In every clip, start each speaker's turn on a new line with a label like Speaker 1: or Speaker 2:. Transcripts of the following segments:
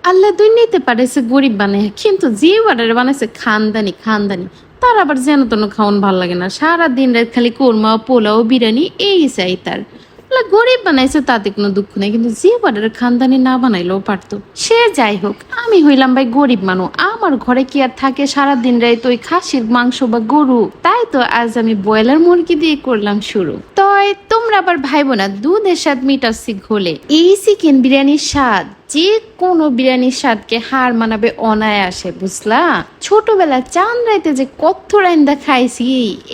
Speaker 1: আল্লাহ দুনিয়াতে পাঠাইছে গরিব বানায়, কিন্তু যে বাড়ারে বানাইছে খানদানি খানদানি, তার আবার যেন তেন খাওয়ান ভাল লাগে না। সারা দিন রাত খালি কোরমা পোলাও বিরিয়ানি এই চাই তার। আল্লাহ গরিব বানাইছে তাতে কোনো দুঃখ নেই, কিন্তু যে বাড়ারে খানদানি না বানাইলেও পারতো। সে যাই হোক, আমি হইলাম ভাই গরিব মানুষ, আমার ঘরে কি আর থাকে সারা দিন রাত ওই খাসির মাংস বা গরু? তাই তো আজ আমি ব্রয়লার মুরগি দিয়ে করলাম শুরু। তয় তোমরা আবার ভাইবো না দুধের স্বাদ মিটাচ্ছি ঘোলে। এই চিকেন বিরিয়ানির স্বাদ যে কোনো বিরিয়ানির স্বাদকে হার মানাবে অনায়াসে, বুঝলা? ছোটবেলা চাঁদ রাইতে যে কত রান্দা খাইছি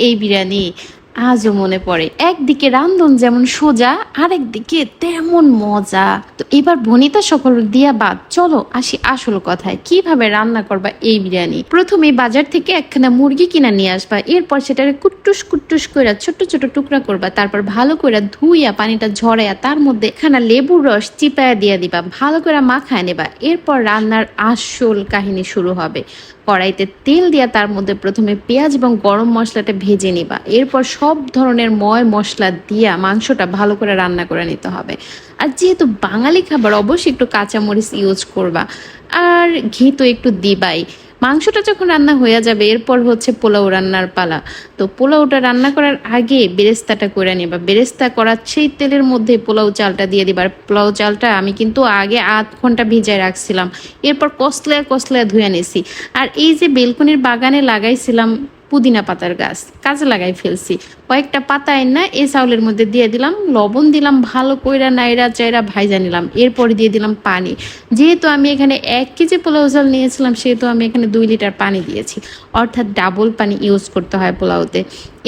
Speaker 1: এই বিরিয়ানি আজও মনে পড়ে। একদিকে রান্ধন যেমন সোজা, আরেক দিকে তেমন মজা। তো এবার বনিতা সকল দিয়া বাদ, চলো আসি আসল কথায়। কিভাবে রান্না করবা এই বিরিয়ানি? প্রথমে বাজার থেকে একখানা মুরগি কিনা নিয়ে আসবা, এরপর সেটাকে কুট্টুস কুট্টুস করে ছোট ছোট টুকরা করবা, তারপর ভালো করে ধুইয়া পানিটা ঝরাইয়া তার মধ্যে একখানা লেবুর রস চিপায়া দিয়া দিবা, ভালো করে মাখায় নেবা। এরপর রান্নার আসল কাহিনী শুরু হবে। কড়াইতে তেল দিয়া তার মধ্যে প্রথমে পেঁয়াজ এবং গরম মশলাটা ভেজে নিবা, এরপর সব ধরনের ময় মশলা দিয়া মাংসটা ভালো করে রান্না করে নিতে হবে। আর যেহেতু বাঙালি খাবার, অবশ্যই একটু কাঁচামরিচ ইউজ করবা, আর ঘি তো একটু দিবাই। মাংসটা যখন রান্না হয়ে যাবে, এরপর হচ্ছে পোলাও রান্নার পালা। তো পোলাওটা রান্না করার আগে বেরেস্তাটা করে নেবা, বেরেস্তা করার সেই তেলের মধ্যে পোলাও চালটা দিয়ে দিবার। পোলাও চালটা আমি কিন্তু আগে 8 ঘন্টা ভিজায় রাখছিলাম, এরপর কসলায় কসলায় ধুয়ে নিছি। আর এই যে বেলকনির বাগানে লাগাইছিলাম পুদিনা পাতার গাছ, কাজে লাগাই ফেলছি। কয়েকটা পাতা না এই চাউলের মধ্যে দিয়ে দিলাম, লবণ দিলাম, ভালো কইরা নাইরা চাইরা ভাইজা নিলাম, এরপরে দিয়ে দিলাম পানি। যেহেতু আমি এখানে 1 কেজি পোলাও চাল নিয়েছিলাম, সেহেতু আমি এখানে 2 লিটার পানি দিয়েছি, অর্থাৎ ডাবল পানি ইউজ করতে হয় পোলাওতে।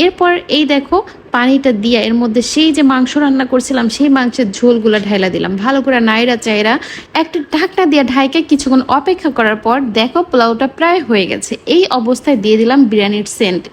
Speaker 1: এরপর এই দেখো পানিটা দিয়া এর মধ্যে সেই যে মাংস রান্না করছিলাম সেই মাংসের ঝোলগুলো ঢাইলা দিলাম, ভালো করে নাইরা চাইরা একটা ঢাকনা দিয়ে ঢাইকে কিছুক্ষণ অপেক্ষা করার পর দেখো পোলাওটা প্রায় হয়ে গেছে। এই অবস্থায় দিয়ে দিলাম বিরিয়ানির সেন্ট।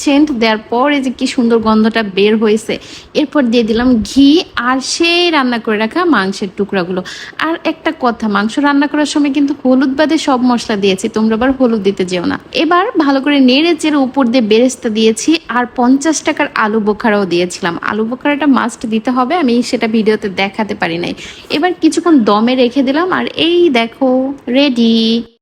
Speaker 1: সেন্ট দেওয়ার পর এই যে কি সুন্দর গন্ধটা বের হয়েছে। এরপর দিয়ে দিলাম ঘি আর সেই রান্না করে রাখা মাংসের টুকরাগুলো। আর একটা কথা, মাংস রান্না করার সময় কিন্তু হলুদ বাদে সব মশলা দিয়েছি, তোমরা আবার হলুদ দিতে যেও না। এবার ভালো করে নেড়ে চেড়ে উপর দিয়ে বেরেস্তা দিয়েছি, আর 50 টাকার আলু বোখারাও দিয়েছিলাম। আলু বোখারাটা মাস্ট দিতে হবে, আমি সেটা ভিডিওতে দেখাতে পারি নাই। এবার কিছুক্ষণ দমে রেখে দিলাম, আর এই দেখো রেডি।